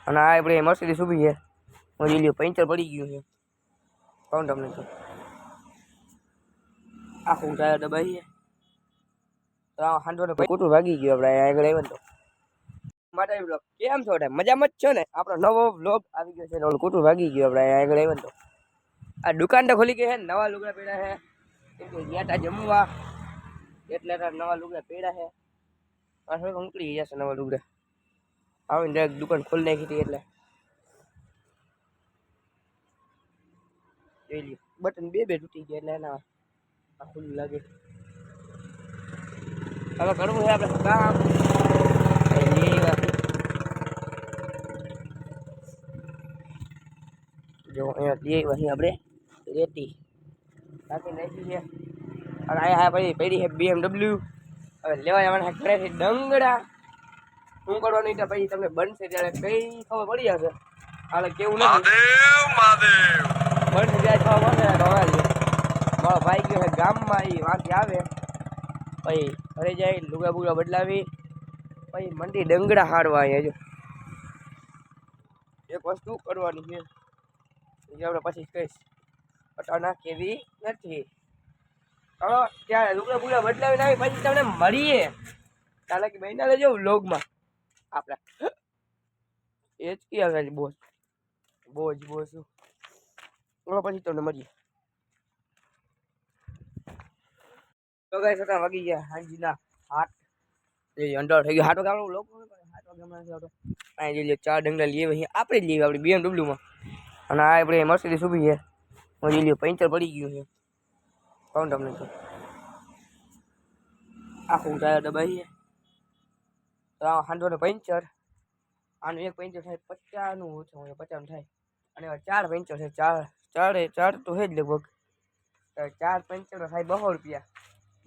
અને આ આપણે મર્સિડીઝ ઊભી છે. મળી લ્યો, પંચર પડી ગયું છે. કહું તમને તો આખું ટાયર દબાઈ છે. તો હાંડો ને કૂટું ભાગી ગયું. આપણે આગળ આવ્યો તો માટે બ્લોગ કેમ છો? મજામાં જ છો ને? આપણો નવો બ્લોગ આવી ગયો છે. ઓલું કૂટું ભાગી ગયું. આપણે આગળ આવ્યો તો આ દુકાન તો ખોલી ગઈ છે. નવા લુગડા પડ્યા છે. કેમ કે ગયા તા જમવા એટલે નવા લુગડા પડ્યા છે. પાછળ નીકળી ગયા છે નવા લુગડા. આવીને ડાયરેક્ટ દુકાન ખોલી નાખી હતી. એટલે જોઈ લ્યો, બટન બે તૂટી ગયા. એટલે એના આ ખુલ્લું લાગે. હવે કરવું છે આપણે કામ. જો અહીંયા લઈ આપણે રેતી નાખી નાખી છે. અને અહીંયા પછી પડી છે BMW. હવે લેવા જવાના ઘરેથી ડંગડા. શું કરવાનું તો પછી તમને બનશે ત્યારે કઈ ખબર પડી જશે. હાલે કેવું નથી બનશે ત્યારે ખબર પડશે. તો હવે મારો ભાઈ ગયો છે ગામમાં. એ વાંચી આવે પછી ઘરે જાય લુગડા બુગડા બદલાવી પછી મંડી ડંગડા હારવા. અહીંયા જો એક વસ્તુ કરવાની છે આપણે પછી કહીશ. પટાના કેવી નથી. હવે ત્યારે લુગડા બુગડા બદલાવીને આવી પછી તમને મળીએ. ચાલે કે મહિના લેજો વ્લોગમાં આપણા એ જ કે બોસ બોજ પછી તમને મળીએ. તો ગાઈસ હતા વાગી ગયા હાંજીના 8. અંડર થઈ ગયો 8 વાગે. આપણો વ્લોગ 8 વાગે હમણાં આવતો. અહીં લઈ 4 ડંગલા લઈએ. અહીં આપણે જ લઈએ આપણી BMW માં. અને આ આપણે મર્સિડીઝ ઊભી છે. મળી લ્યો, પંચર પડી ગયું છે. કહું તમને તો આખું ટાયર દબાઈ છે. તો હાંડો ને પંચર. આનું એક પંચર થાય 50 નું ઓછું 50 નું થાય. અને 4 પંચર છે. 4 તો છે જ લગભગ. 4 પંચર થાય 200 રૂપિયા.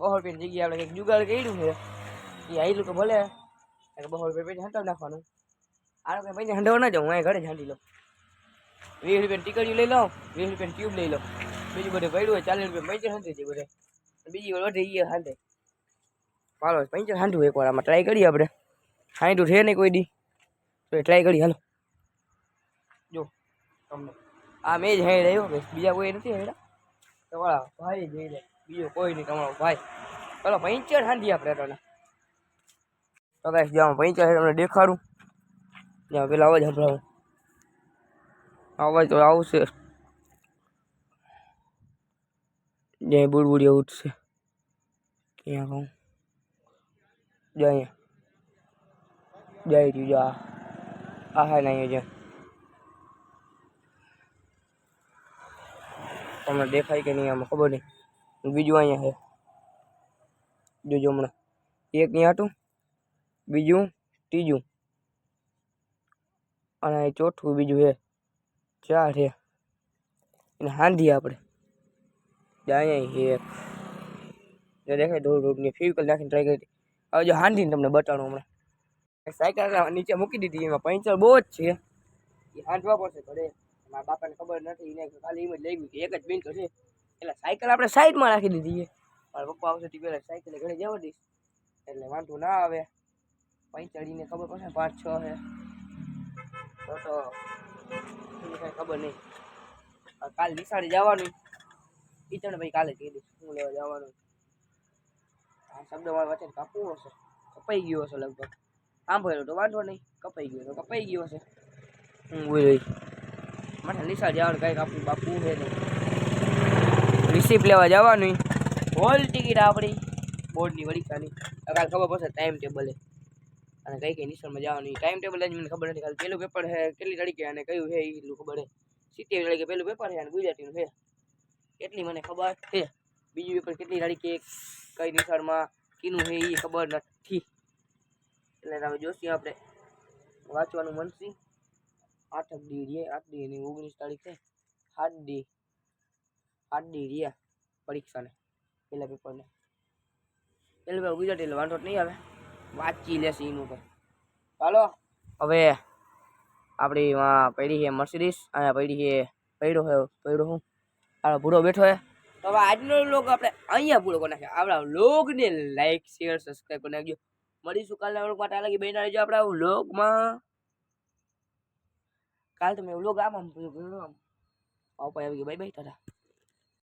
200 રૂપિયાની જગ્યાએ આપણે કંઈક જુગાડ કર્યું છે. એ આવેલું તો ભલે 200 રૂપિયા પછી હંટાવી નાખવાનું. આ કંઈ પૈસા હંટાવવા ના જાઉં. હું ઘરે જ હાંડી લો. 20 રૂપિયાની ટીકડીઓ લઈ લો. 20 રૂપિયાની ટ્યુબ લઈ લો. બીજું બધે પડ્યું હોય 40 રૂપિયા પંચર હાંધી જાય બધે. બીજી વાર વધે એ હાંધે. હાલો પંચર હાંધવું એકવાર. આમાં ટ્રાય કરીએ આપણે. હાંધું છે નહીં કોઈ દી તો ટ્રાય કરીએ. હાલો જો તમને આ મેં જ હાઈ રહ્યો કે બીજા કોઈ નથી હેડા. તમારા ભાઈ જઈ રહે, બીજો કોઈ નહીં. તમારો ભાઈ. ચાલો પંચર હાંધી આપણે તને. તો ગાઈસ જ્યાં પંચર તમને દેખાડું. જ્યાં પેલા અવાજ સંભળાવું. અવાજ તો આવશે. જ્યાં બુડબુડિયા ઉઠશે ક્યાં કહું જો અહીંયા જાય રહ્યું. જા આ હા નહીં જ્યાં તમને દેખાય કે નહીં આમાં ખબર નહીં. બીજું અહીંયા છે જોજો હમણાં. એક નહીં હાટું, બીજું, ત્રીજું અને ચોથું બીજું છે. 4 છે. એને હાંધી આપણે અહીંયા છે. દેખાય થોડું ફેવિકલ નાખીને ટ્રાય કરી. હવે જો હાંધીને તમને બતાડું હમણાં. સાયકલ નીચે મૂકી દીધી. એમાં પંચર બહુ જ છે. એ હાંધવા પડશે ઘરે. મારા બાપાને ખબર નથી. એને ખાલી એમ જ લઈ ગયું કે એક જ પંચર છે. એટલે સાયકલ આપણે સાઈડમાં રાખી દીધી છે. મારા પપ્પા આવશે તે પહેલાં સાયકલ ઘરે જવા દઈશ એટલે વાંધો ના આવે. પંચર એને ખબર પડશે 5-6 છે તો એને કાંઈ ખબર નહીં. કાલે નિશાળે જવાનું એ તને ભાઈ કાલે કહી દઈશ હું લેવા જવાનું. આ શબ્દ મારા વચ્ચે કાપવું હશે. કપાઈ ગયો હશે લગભગ. આમ ભરેલો તો વાંધો નહીં. કપાઈ ગયો તો કપાઈ ગયો હશે. હું બોલી મને નિશાળ જવાનું કાંઈક આપણું બાપુ છે નહીં. રિસીપ્ટ લેવા જવાનું. હોલ ટિકિટ આપણી બોર્ડની પરીક્ષાની. કાલે ખબર પડશે ટાઈમ ટેબલે. અને કઈ કઈ નિશાળમાં જવાની ટાઈમ ટેબલ જ મને ખબર નથી. ખાલી પહેલું પેપર છે કેટલી તારીખે અને કયું છે એટલું ખબર છે. 27 તારીખે પહેલું પેપર છે અને ગુજરાતીનું છે એટલી મને ખબર છે. બીજું પેપર કેટલી તારીખે કઈ નિશાળમાં કીનું છે એ ખબર નથી. એટલે તમે જોશી આપણે વાંચવાનું મનસી 8 દી 19 તારીખ છે. 7 દી રહ્યા પરીક્ષાને પહેલા પેપરને. પહેલું પેપર ગુજરાતી એટલે વાંધો નહીં આવે. વાંચી લેશે એનું તો. ચાલો હવે આપણી પડી છે મર્સિડીઝ. અહીંયા પડી છે પડ્યો હું આપણો પૂરો બેઠો છે. તો હવે આજનો વ્લોગ આપણે અહીંયા પૂરો કરી નાખીએ. આપણા વ્લોગને લાઈક શેર સબસ્ક્રાઈબ કરી નાખજો. મળીશું કાલના વ્લોગ માટે. આ લાગી બહેના રહેજો આપણા વ્લોગમાં. હાલ તમે વ્લોગ આમ આમ આવી ગયો બાય બાય ટાટા